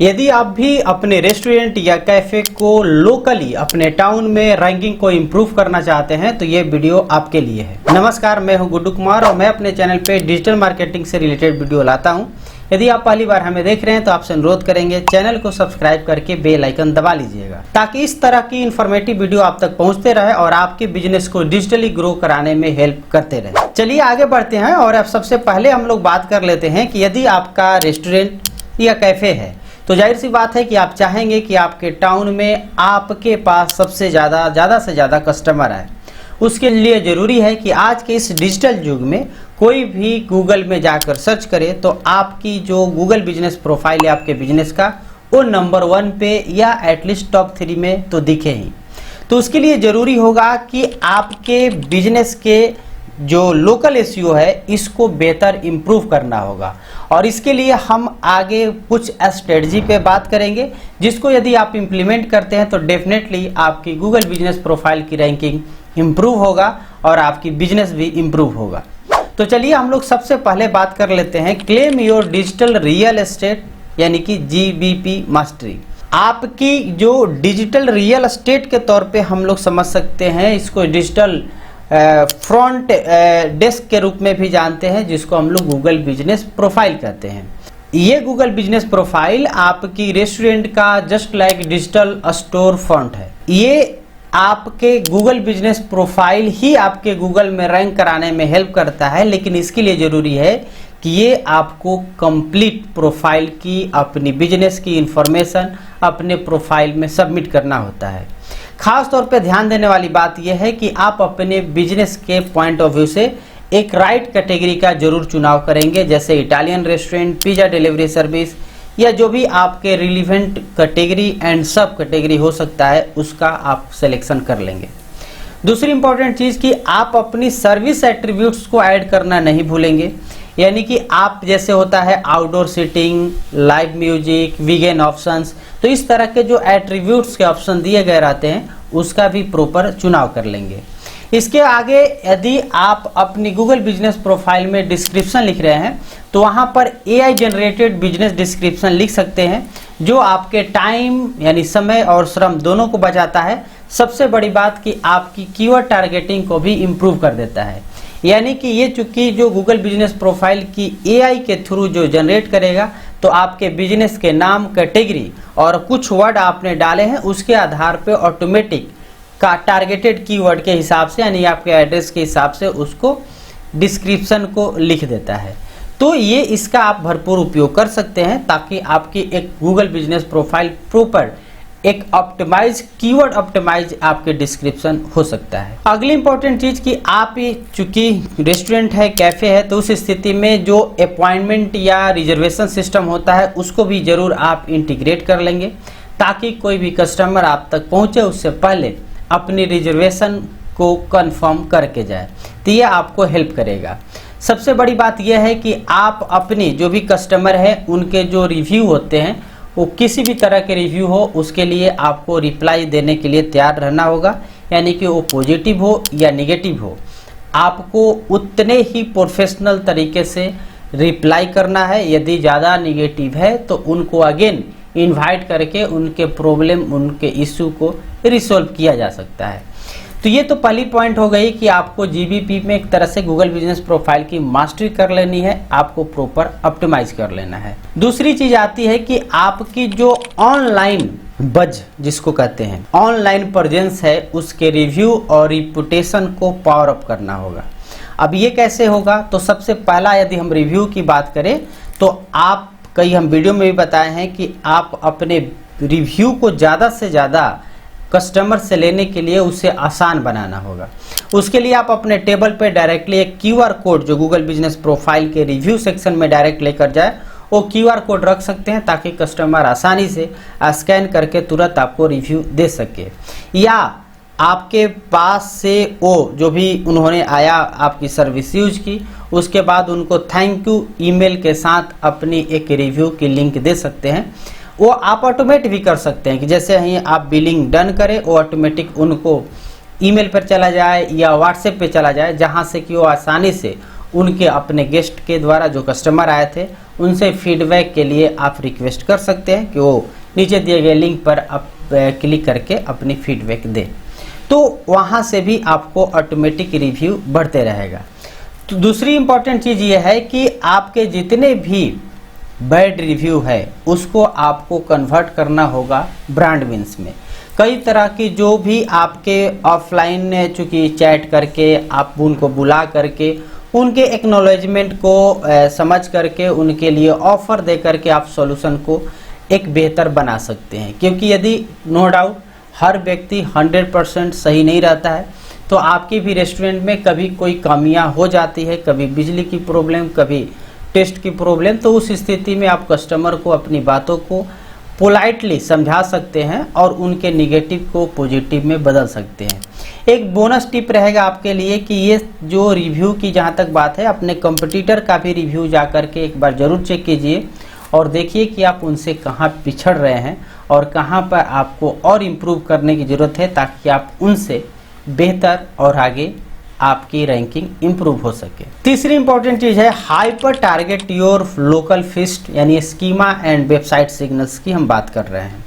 यदि आप भी अपने रेस्टोरेंट या कैफे को लोकली अपने टाउन में रैंकिंग को इम्प्रूव करना चाहते हैं तो ये वीडियो आपके लिए है। नमस्कार, मैं हूं गुड्डू कुमार और मैं अपने चैनल पे डिजिटल मार्केटिंग से रिलेटेड वीडियो लाता हूं। यदि आप पहली बार हमें देख रहे हैं तो आपसे अनुरोध करेंगे चैनल को सब्सक्राइब करके बेल आइकन दबा लीजिएगा, ताकि इस तरह की इन्फॉर्मेटिव वीडियो आप तक पहुंचते रहे और आपके बिजनेस को डिजिटली ग्रो कराने में हेल्प करते रहे। चलिए आगे बढ़ते हैं और अब सबसे पहले हम लोग बात कर लेते हैं कि यदि आपका रेस्टोरेंट या कैफे है तो जाहिर सी बात है कि आप चाहेंगे कि आपके टाउन में आपके पास सबसे ज़्यादा से ज़्यादा कस्टमर आए। उसके लिए ज़रूरी है कि आज के इस डिजिटल युग में कोई भी गूगल में जाकर सर्च करे तो आपकी जो गूगल बिजनेस प्रोफाइल है आपके बिजनेस का, वो नंबर 1 पे या एटलीस्ट टॉप 3 में तो दिखे ही। तो उसके लिए ज़रूरी होगा कि आपके बिजनेस के जो लोकल एसईओ है इसको बेहतर इम्प्रूव करना होगा और इसके लिए हम आगे कुछ स्ट्रेटजी पे बात करेंगे, जिसको यदि आप इम्प्लीमेंट करते हैं तो डेफिनेटली आपकी गूगल बिजनेस प्रोफाइल की रैंकिंग इम्प्रूव होगा और आपकी बिजनेस भी इम्प्रूव होगा। तो चलिए हम लोग सबसे पहले बात कर लेते हैं claim your digital real estate यानी कि जीबीपी मास्टरी। आपकी जो डिजिटल रियल एस्टेट के तौर पे हम लोग समझ सकते हैं, इसको डिजिटल फ्रंट डेस्क के रूप में भी जानते हैं, जिसको हम लोग गूगल बिजनेस प्रोफाइल कहते हैं। ये गूगल बिजनेस प्रोफाइल आपकी रेस्टोरेंट का just like digital store front है। ये आपके गूगल बिजनेस प्रोफाइल ही आपके गूगल में रैंक कराने में हेल्प करता है, लेकिन इसके लिए ज़रूरी है कि ये आपको कंप्लीट प्रोफाइल की, अपनी बिजनेस की इंफॉर्मेशन अपने प्रोफाइल में सबमिट करना होता है। खास तौर पे ध्यान देने वाली बात यह है कि आप अपने बिजनेस के पॉइंट ऑफ व्यू से एक राइट कैटेगरी का जरूर चुनाव करेंगे, जैसे Italian restaurant, pizza delivery service या जो भी आपके रिलीवेंट कैटेगरी एंड सब कैटेगरी हो सकता है उसका आप सिलेक्शन कर लेंगे। दूसरी इंपॉर्टेंट चीज़ कि आप अपनी सर्विस एट्रीब्यूट्स को ऐड करना नहीं भूलेंगे, यानी कि आप जैसे होता है outdoor seating, live music, vegan options, तो इस तरह के जो एट्रीब्यूट्स के ऑप्शन दिए गए रहते हैं उसका भी प्रॉपर चुनाव कर लेंगे। इसके आगे यदि आप अपनी गूगल बिजनेस प्रोफाइल में डिस्क्रिप्शन लिख रहे हैं तो वहाँ पर AI जनरेटेड बिजनेस डिस्क्रिप्शन लिख सकते हैं, जो आपके टाइम यानी समय और श्रम दोनों को बचाता है। सबसे बड़ी बात कि आपकी कीवर्ड टारगेटिंग को भी इम्प्रूव कर देता है, यानी कि ये चूंकि जो गूगल बिजनेस प्रोफाइल की AI के थ्रू जो जनरेट करेगा तो आपके बिजनेस के नाम, कैटेगरी और कुछ वर्ड आपने डाले हैं उसके आधार पे ऑटोमेटिक का टारगेटेड कीवर्ड के हिसाब से यानी आपके एड्रेस के हिसाब से उसको डिस्क्रिप्शन को लिख देता है। तो ये इसका आप भरपूर उपयोग कर सकते हैं ताकि आपकी एक गूगल बिजनेस प्रोफाइल प्रॉपर एक ऑप्टिमाइज, कीवर्ड ऑप्टिमाइज आपके डिस्क्रिप्शन हो सकता है। अगली इंपॉर्टेंट चीज कि आप चूंकि रेस्टोरेंट है, कैफे है, तो उस स्थिति में जो अपॉइंटमेंट या रिजर्वेशन सिस्टम होता है उसको भी जरूर आप इंटीग्रेट कर लेंगे, ताकि कोई भी कस्टमर आप तक पहुंचे उससे पहले अपनी रिजर्वेशन को कंफर्म करके जाए। तो ये आपको हेल्प करेगा। सबसे बड़ी बात यह है कि आप अपनी जो भी कस्टमर है उनके जो रिव्यू होते हैं, वो किसी भी तरह के रिव्यू हो उसके लिए आपको रिप्लाई देने के लिए तैयार रहना होगा, यानी कि वो पॉजिटिव हो या नेगेटिव हो, आपको उतने ही प्रोफेशनल तरीके से रिप्लाई करना है। यदि ज़्यादा नेगेटिव है तो उनको अगेन इनवाइट करके उनके प्रॉब्लम, उनके इशू को रिसोल्व किया जा सकता है। तो ये तो पहली पॉइंट हो गई कि आपको जीबीपी में एक तरह से गूगल बिजनेस प्रोफाइल की मास्टरी कर लेनी है, आपको प्रॉपर ऑप्टिमाइज कर लेना है। दूसरी चीज आती है कि आपकी जो ऑनलाइन बज जिसको कहते हैं, ऑनलाइन प्रेजेंस है, उसके रिव्यू और रिपुटेशन को पावर अप करना होगा। अब ये कैसे होगा? तो सबसे पहला यदि हम रिव्यू की बात करें तो आप कई हम वीडियो में भी बताए हैं कि आप अपने रिव्यू को ज़्यादा से ज़्यादा कस्टमर से लेने के लिए उसे आसान बनाना होगा। उसके लिए आप अपने टेबल पे डायरेक्टली एक QR कोड जो गूगल बिजनेस प्रोफाइल के रिव्यू सेक्शन में डायरेक्ट लेकर जाए, वो QR कोड रख सकते हैं ताकि कस्टमर आसानी से स्कैन करके तुरंत आपको रिव्यू दे सके। या आपके पास से वो जो भी उन्होंने आया आपकी सर्विस यूज की, उसके बाद उनको थैंक यू ईमेल के साथ अपनी एक रिव्यू की लिंक दे सकते हैं। वो आप ऑटोमेट भी कर सकते हैं कि जैसे ही आप बिलिंग डन करें वो ऑटोमेटिक उनको ईमेल पर चला जाए या व्हाट्सएप पे चला जाए, जहां से कि वो आसानी से उनके अपने गेस्ट के द्वारा जो कस्टमर आए थे उनसे फीडबैक के लिए आप रिक्वेस्ट कर सकते हैं कि वो नीचे दिए गए लिंक पर आप क्लिक करके अपनी फीडबैक दें, तो वहाँ से भी आपको ऑटोमेटिक रिव्यू बढ़ते रहेगा। तो दूसरी इंपॉर्टेंट चीज़ ये है कि आपके जितने भी बैड रिव्यू है उसको आपको कन्वर्ट करना होगा ब्रांड विंस में। कई तरह की जो भी आपके ऑफलाइन चूँकि चैट करके आप उनको बुला करके उनके एक्नॉलेजमेंट को समझ करके उनके लिए ऑफर दे करके आप सॉल्यूशन को एक बेहतर बना सकते हैं, क्योंकि यदि नो डाउट हर व्यक्ति 100% सही नहीं रहता है, तो आपकी भी रेस्टोरेंट में कभी कोई कमियां हो जाती है, कभी बिजली की प्रॉब्लम, कभी टेस्ट की प्रॉब्लम, तो उस स्थिति में आप कस्टमर को अपनी बातों को पोलाइटली समझा सकते हैं और उनके निगेटिव को पॉजिटिव में बदल सकते हैं। एक बोनस टिप रहेगा आपके लिए कि ये जो रिव्यू की जहाँ तक बात है, अपने कंपटीटर का भी रिव्यू जा करके एक बार ज़रूर चेक कीजिए और देखिए कि आप उनसे कहाँ पिछड़ रहे हैं और कहाँ पर आपको और इम्प्रूव करने की ज़रूरत है, ताकि आप उनसे बेहतर और आगे आपकी रैंकिंग इम्प्रूव हो सके। तीसरी इंपॉर्टेंट चीज़ है hyper target your local first, यानी स्कीमा एंड वेबसाइट सिग्नल्स की हम बात कर रहे हैं।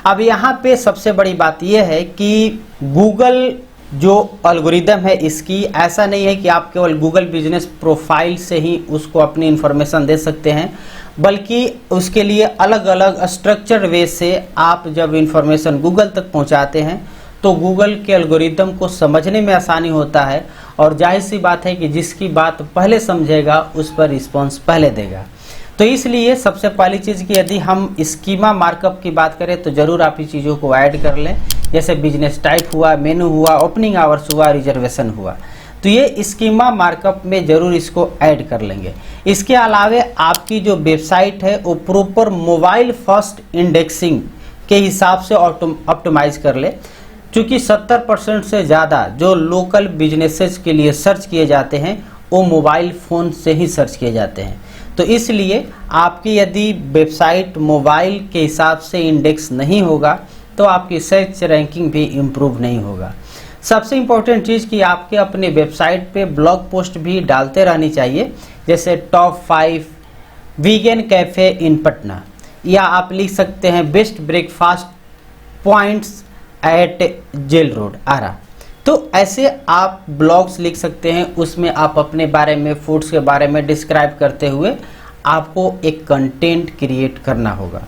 अब यहाँ पे सबसे बड़ी बात यह है कि गूगल जो एल्गोरिदम है इसकी, ऐसा नहीं है कि आप केवल गूगल बिजनेस प्रोफाइल से ही उसको अपनी इंफॉर्मेशन दे सकते हैं, बल्कि उसके लिए अलग अलग स्ट्रक्चर वे से आप जब इंफॉर्मेशन गूगल तक पहुंचाते हैं तो गूगल के एल्गोरिदम को समझने में आसानी होता है, और जाहिर सी बात है कि जिसकी बात पहले समझेगा उस पर रिस्पॉन्स पहले देगा। तो इसलिए सबसे पहली चीज़ कि यदि हम स्कीमा मार्कअप की बात करें तो ज़रूर आप ये चीज़ों को ऐड कर लें, जैसे बिजनेस टाइप हुआ, मेनू हुआ, ओपनिंग आवर्स हुआ, रिजर्वेशन हुआ, तो ये स्कीमा मार्कअप में ज़रूर इसको ऐड कर लेंगे। इसके अलावा आपकी जो वेबसाइट है वो प्रॉपर मोबाइल फर्स्ट इंडेक्सिंग के हिसाब से ऑप्टिमाइज कर ले, क्योंकि 70% से ज़्यादा जो लोकल बिजनेसेस के लिए सर्च किए जाते हैं वो मोबाइल फ़ोन से ही सर्च किए जाते हैं। तो इसलिए आपकी यदि वेबसाइट मोबाइल के हिसाब से इंडेक्स नहीं होगा तो आपकी सर्च रैंकिंग भी इम्प्रूव नहीं होगा। सबसे इम्पोर्टेंट चीज़ कि आपके अपने वेबसाइट पे ब्लॉग पोस्ट भी डालते रहनी चाहिए, जैसे top 5 vegan cafe in Patna, या आप लिख सकते हैं best breakfast points at jail road Ara. तो ऐसे आप ब्लॉग्स लिख सकते हैं, उसमें आप अपने बारे में, फूड्स के बारे में डिस्क्राइब करते हुए आपको एक कंटेंट क्रिएट करना होगा।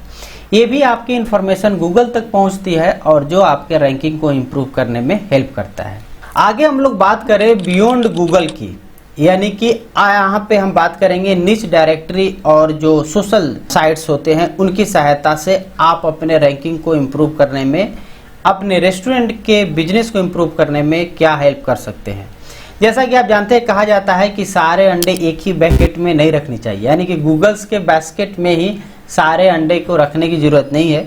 ये भी आपकी इंफॉर्मेशन गूगल तक पहुंचती है और जो आपके रैंकिंग को इम्प्रूव करने में हेल्प करता है। आगे हम लोग बात करें बियॉन्ड गूगल की, यानी कि यहाँ पे हम बात करेंगे निच डायरेक्टरी और जो सोशल साइट्स होते हैं उनकी सहायता से आप अपने रैंकिंग को इम्प्रूव करने में, अपने रेस्टोरेंट के बिजनेस को इम्प्रूव करने में क्या हेल्प कर सकते हैं। जैसा कि आप जानते हैं, कहा जाता है कि सारे अंडे एक ही बास्केट में नहीं रखनी चाहिए, यानी कि गूगल्स के बास्केट में ही सारे अंडे को रखने की ज़रूरत नहीं है,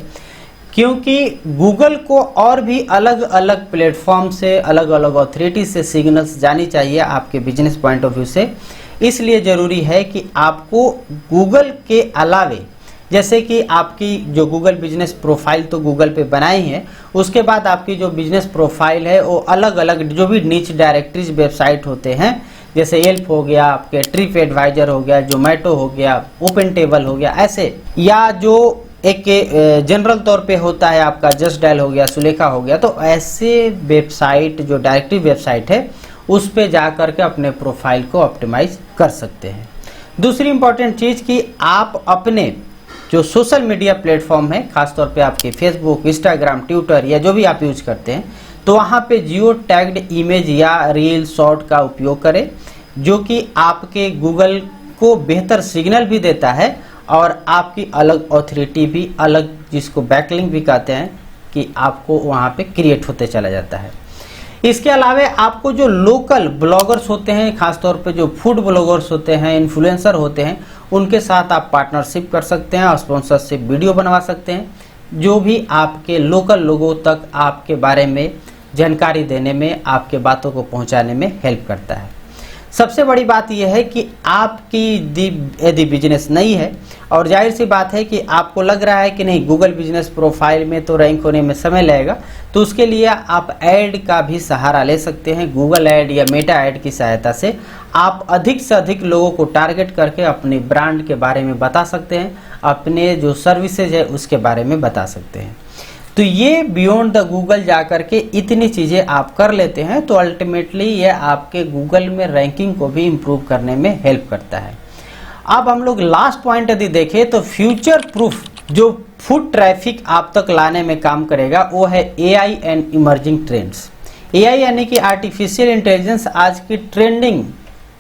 क्योंकि गूगल को और भी अलग अलग प्लेटफॉर्म से, अलग अलग अथॉरिटी से सिग्नल्स जानी चाहिए आपके बिजनेस पॉइंट ऑफ व्यू से। इसलिए ज़रूरी है कि आपको गूगल के अलावे, जैसे कि आपकी जो गूगल बिजनेस प्रोफाइल तो गूगल पे बनाई है, उसके बाद आपकी जो बिजनेस प्रोफाइल है वो अलग अलग जो भी निच डायरेक्टरीज वेबसाइट होते हैं, जैसे येल्प हो गया, आपके ट्रिप एडवाइजर हो गया, जोमेटो हो गया, ओपन टेबल हो गया, ऐसे, या जो एक जनरल तौर पे होता है आपका जस्ट डायल हो गया, सुलेखा हो गया, तो ऐसे वेबसाइट जो डायरेक्टरी वेबसाइट है उस पे जा करके अपने प्रोफाइल को ऑप्टिमाइज कर सकते हैं। दूसरी इंपॉर्टेंट चीज़ कि आप अपने जो सोशल मीडिया प्लेटफॉर्म है, खासतौर पे आपके फेसबुक, इंस्टाग्राम, ट्विटर या जो भी आप यूज करते हैं, तो वहाँ पे जियो टैग्ड इमेज या रील शॉर्ट का उपयोग करें, जो कि आपके गूगल को बेहतर सिग्नल भी देता है और आपकी अलग अथॉरिटी भी, अलग जिसको बैकलिंक भी कहते हैं, कि आपको वहाँ पे क्रिएट होते चला जाता है। इसके अलावा आपको जो लोकल ब्लॉगर्स होते हैं, खासतौर पे जो फूड ब्लॉगर्स होते हैं, इन्फ्लुएंसर होते हैं, उनके साथ आप पार्टनरशिप कर सकते हैं और स्पॉन्सरशिप वीडियो बनवा सकते हैं, जो भी आपके लोकल लोगों तक आपके बारे में जानकारी देने में, आपके बातों को पहुंचाने में हेल्प करता है। सबसे बड़ी बात यह है कि आपकी यदि बिजनेस नहीं है और जाहिर सी बात है कि आपको लग रहा है कि नहीं गूगल बिजनेस प्रोफाइल में तो रैंक होने में समय लगेगा, तो उसके लिए आप ऐड का भी सहारा ले सकते हैं। गूगल ऐड या मेटा ऐड की सहायता से आप अधिक से अधिक लोगों को टारगेट करके अपने ब्रांड के बारे में बता सकते हैं, अपने जो सर्विसेज है उसके बारे में बता सकते हैं। तो ये बियॉन्ड द गूगल जाकर के इतनी चीज़ें आप कर लेते हैं तो अल्टीमेटली ये आपके गूगल में रैंकिंग को भी इम्प्रूव करने में हेल्प करता है। अब हम लोग लास्ट पॉइंट यदि देखें तो फ्यूचर प्रूफ जो फुट ट्रैफिक आप तक लाने में काम करेगा वो है AI and emerging trends. AI यानी कि आर्टिफिशियल इंटेलिजेंस आज की ट्रेंडिंग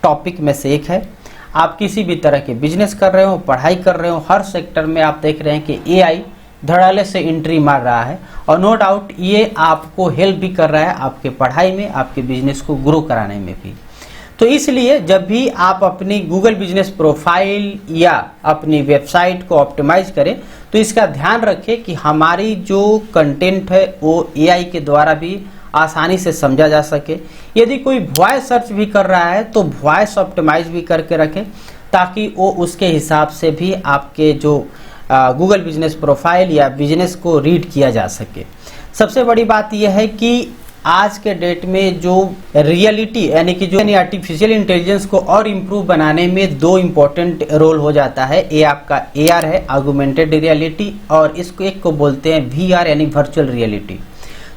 टॉपिक में से एक है। आप किसी भी तरह के बिजनेस कर रहे हो, पढ़ाई कर रहे हो, हर सेक्टर में आप देख रहे हैं कि AI धड़ाले से एंट्री मार रहा है और नो डाउट ये आपको हेल्प भी कर रहा है आपके पढ़ाई में, आपके बिजनेस को ग्रो कराने में भी। तो इसलिए जब भी आप अपनी गूगल बिजनेस प्रोफाइल या अपनी वेबसाइट को ऑप्टिमाइज करें तो इसका ध्यान रखें कि हमारी जो कंटेंट है वो AI के द्वारा भी आसानी से समझा जा सके। यदि कोई वॉइस सर्च भी कर रहा है तो वॉइस ऑप्टिमाइज भी करके रखें ताकि वो उसके हिसाब से भी आपके जो गूगल बिजनेस प्रोफाइल या बिजनेस को रीड किया जा सके। सबसे बड़ी बात यह है कि आज के डेट में जो रियलिटी यानी कि जो आर्टिफिशियल इंटेलिजेंस को और इम्प्रूव बनाने में दो इम्पोर्टेंट रोल हो जाता है। ये आपका AR है, ऑगमेंटेड रियलिटी, और इसको एक को बोलते हैं VR यानी वर्चुअल रियलिटी।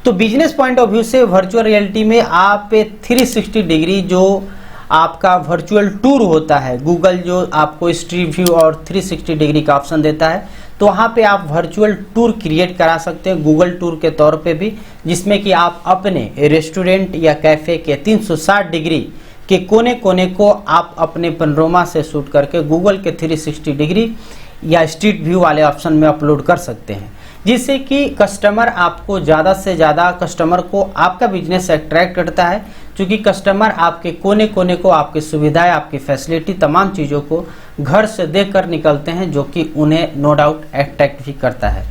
तो बिजनेस पॉइंट ऑफ व्यू से वर्चुअल रियलिटी में आप 360 डिग्री जो आपका वर्चुअल टूर होता है, गूगल जो आपको स्ट्रीट व्यू और 360 डिग्री का ऑप्शन देता है, तो वहाँ पे आप वर्चुअल टूर क्रिएट करा सकते हैं गूगल टूर के तौर पे भी, जिसमें कि आप अपने रेस्टोरेंट या कैफ़े के 360 डिग्री के कोने कोने को आप अपने पैनोरामा से शूट करके गूगल के 360 डिग्री या स्ट्रीट व्यू वाले ऑप्शन में अपलोड कर सकते हैं, जिससे कि कस्टमर आपको ज़्यादा से ज़्यादा कस्टमर को आपका बिजनेस अट्रैक्ट करता है, क्योंकि कस्टमर आपके कोने कोने को, आपकी सुविधाएं, आपकी फैसिलिटी, तमाम चीज़ों को घर से देख कर निकलते हैं, जो कि उन्हें नो डाउट अट्रैक्ट भी करता है।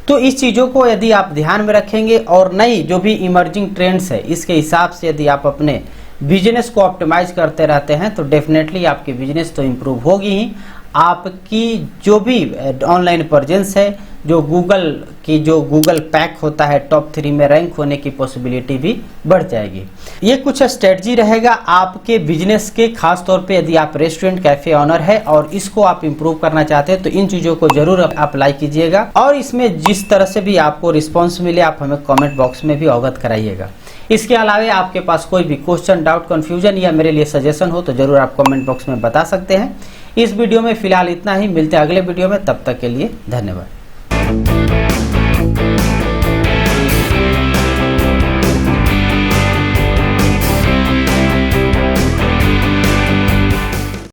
तो इस चीज़ों को यदि आप ध्यान में रखेंगे और नई जो भी इमर्जिंग ट्रेंड्स है इसके हिसाब से यदि आप अपने बिजनेस को ऑप्टिमाइज करते रहते हैं तो डेफिनेटली आपकी बिजनेस तो इम्प्रूव होगी ही, आपकी जो भी ऑनलाइन प्रेजेंस है, जो गूगल की जो गूगल पैक होता है टॉप 3 में रैंक होने की पॉसिबिलिटी भी बढ़ जाएगी। ये कुछ स्ट्रेटजी रहेगा आपके बिजनेस के, खास तौर पे यदि आप रेस्टोरेंट कैफे ऑनर है और इसको आप इंप्रूव करना चाहते हैं तो इन चीज़ों को जरूर आप लाइक कीजिएगा और इसमें जिस तरह से भी आपको रिस्पॉन्स मिले आप हमें कॉमेंट बॉक्स में भी अवगत कराइएगा। इसके अलावा आपके पास कोई भी क्वेश्चन, डाउट, कन्फ्यूजन या मेरे लिए सजेशन हो तो जरूर आप कमेंट बॉक्स में बता सकते हैं। इस वीडियो में फिलहाल इतना ही, मिलते हैं अगले वीडियो में, तब तक के लिए धन्यवाद।